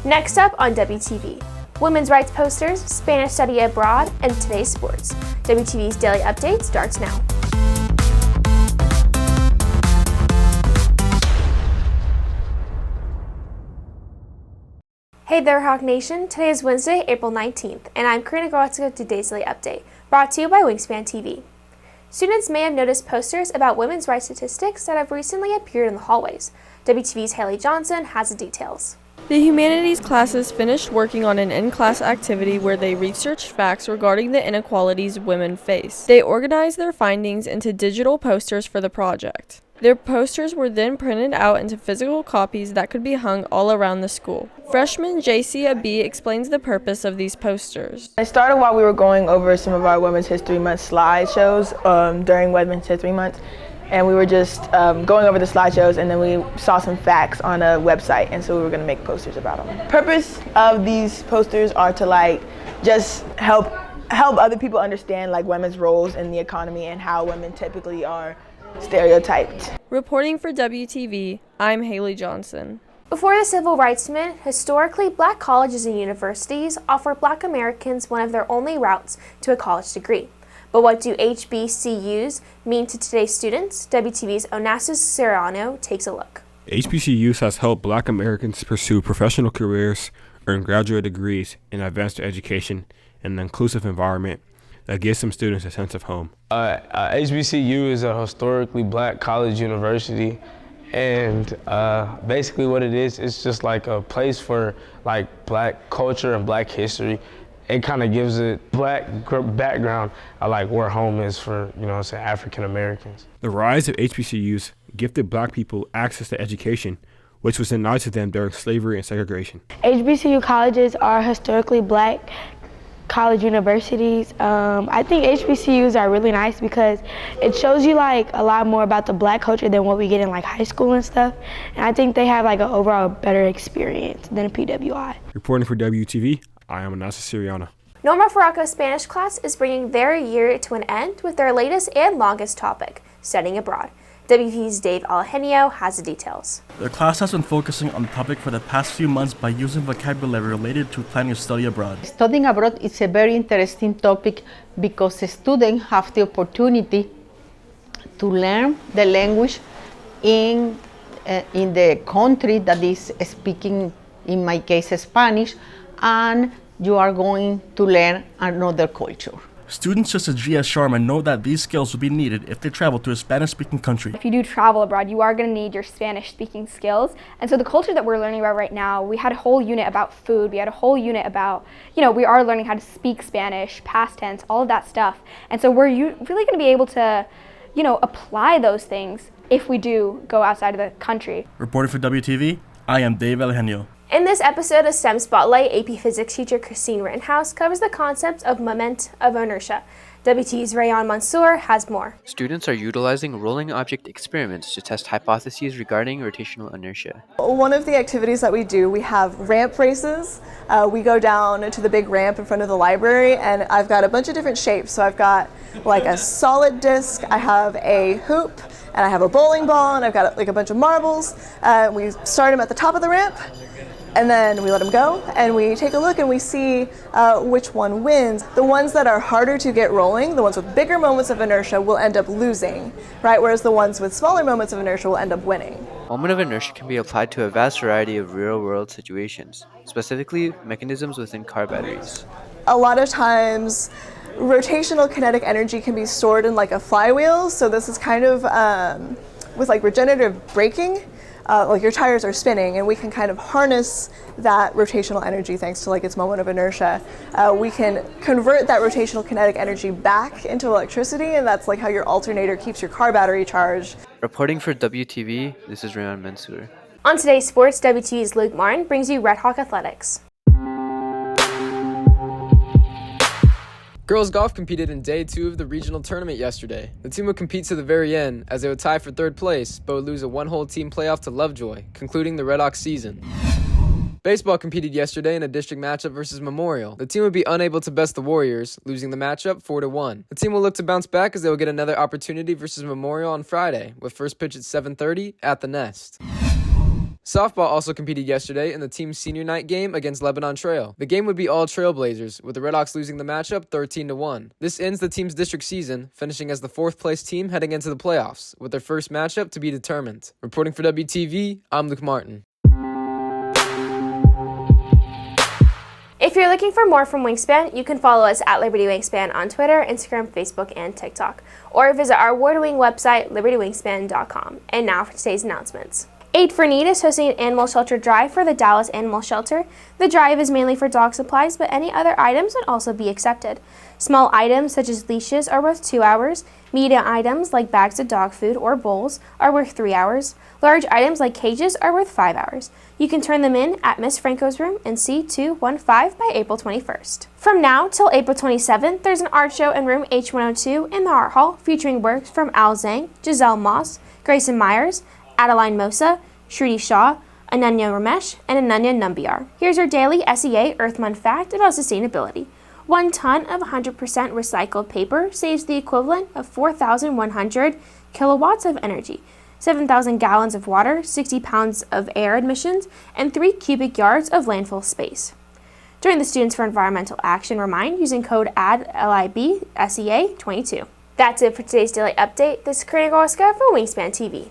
Next up on WTV, women's rights posters, Spanish study abroad, and today's sports. WTV's Daily Update starts now. Hey there, Hawk Nation. Today is Wednesday, April 19th, and I'm Karina Grokhovskaya with today's Daily Update, brought to you by Wingspan TV. Students may have noticed posters about women's rights statistics that have recently appeared in the hallways. WTV's Haley Johnson has the details. The humanities classes finished working on an in-class activity where they researched facts regarding the inequalities women face. They organized their findings into digital posters for the project. Their posters were then printed out into physical copies that could be hung all around the school. Freshman JC Abi explains the purpose of these posters. It started while we were going over some of our Women's History Month slideshows during Women's History Month. And we were just going over the slideshows, and then we saw some facts on a website, and so we were going to make posters about them. The purpose of these posters are to just help other people understand women's roles in the economy and how women typically are stereotyped. Reporting for WTV, I'm Haley Johnson. Before the civil rights movement, historically, black colleges and universities offer black Americans one of their only routes to a college degree. But what do HBCUs mean to today's students? WTV's Onassis Serrano takes a look. HBCUs has helped black Americans pursue professional careers, earn graduate degrees, and advance their education in an inclusive environment that gives some students a sense of home. HBCU is a historically black college university, and basically what it is, it's just like a place for black culture and black history. It kind of gives it black background where home is for, African Americans. The rise of HBCUs gifted black people access to education, which was denied to them during slavery and segregation. HBCU colleges are historically black college universities. I think HBCUs are really nice because it shows you a lot more about the black culture than what we get in high school and stuff. And I think they have an overall better experience than a PWI. Reporting for WTV, I am Onassis Serrano. Norma Farraco's Spanish class is bringing their year to an end with their latest and longest topic, studying abroad. WV's Dave Algenio has the details. The class has been focusing on the topic for the past few months by using vocabulary related to planning to study abroad. Studying abroad is a very interesting topic because students have the opportunity to learn the language in the country that is speaking, in my case, Spanish, and you are going to learn another culture. Students such as Gia Sharma know that these skills will be needed if they travel to a Spanish-speaking country. If you do travel abroad, you are going to need your Spanish-speaking skills. And so the culture that we're learning about right now, we had a whole unit about food. We had a whole unit about, we are learning how to speak Spanish, past tense, all of that stuff. And so we're really going to be able to, apply those things if we do go outside of the country. Reporting for WTV, I am Dave Algenio. In this episode of STEM Spotlight, AP Physics teacher Christine Rittenhouse covers the concept of moment of inertia. WT's Rayan Mansour has more. Students are utilizing rolling object experiments to test hypotheses regarding rotational inertia. One of the activities that we do, we have ramp races. We go down to the big ramp in front of the library, and I've got a bunch of different shapes. So I've got a solid disc, I have a hoop, and I have a bowling ball, and I've got a bunch of marbles. We start them at the top of the ramp, and then we let them go, and we take a look and we see which one wins. The ones that are harder to get rolling, the ones with bigger moments of inertia, will end up losing, right? Whereas the ones with smaller moments of inertia will end up winning. Moment of inertia can be applied to a vast variety of real-world situations, specifically mechanisms within car batteries. A lot of times, rotational kinetic energy can be stored in a flywheel, so this is kind of with regenerative braking. Your tires are spinning, and we can kind of harness that rotational energy thanks to its moment of inertia. We can convert that rotational kinetic energy back into electricity, and that's how your alternator keeps your car battery charged. Reporting for WTV, this is Rayan Mansour. On today's sports, WTV's Luke Martin brings you Red Hawk Athletics. Girls golf competed in day 2 of the regional tournament yesterday. The team would compete to the very end, as they would tie for 3rd place, but would lose a one-hole team playoff to Lovejoy, concluding the Red Hawks season. Baseball competed yesterday in a district matchup versus Memorial. The team would be unable to best the Warriors, losing the matchup 4-1. The team will look to bounce back as they will get another opportunity versus Memorial on Friday, with first pitch at 7:30 at the Nest. Softball also competed yesterday in the team's senior night game against Lebanon Trail. The game would be all Trailblazers, with the Redhawks losing the matchup 13-1. This ends the team's district season, finishing as the 4th place team heading into the playoffs, with their first matchup to be determined. Reporting for WTV, I'm Luke Martin. If you're looking for more from Wingspan, you can follow us at Liberty Wingspan on Twitter, Instagram, Facebook, and TikTok, or visit our award-winning website, libertywingspan.com. And now for today's announcements. Aid for Need is hosting an animal shelter drive for the Dallas Animal Shelter. The drive is mainly for dog supplies, but any other items would also be accepted. Small items such as leashes are worth 2 hours. Medium items like bags of dog food or bowls are worth 3 hours. Large items like cages are worth 5 hours. You can turn them in at Miss Franco's room in C215 by April 21st. From now till April 27th, there's an art show in room H102 in the Art Hall featuring works from Al Zhang, Giselle Moss, Grayson Myers, Adeline Mosa, Shruti Shah, Ananya Ramesh, and Ananya Nambiar. Here's your daily SEA Earth Month fact about sustainability. 1 ton of 100% recycled paper saves the equivalent of 4,100 kilowatts of energy, 7,000 gallons of water, 60 pounds of air emissions, and 3 cubic yards of landfill space. Join the Students for Environmental Action Remind using code ADLIBSEA22. That's it for today's daily update. This is Karina for Wingspan TV.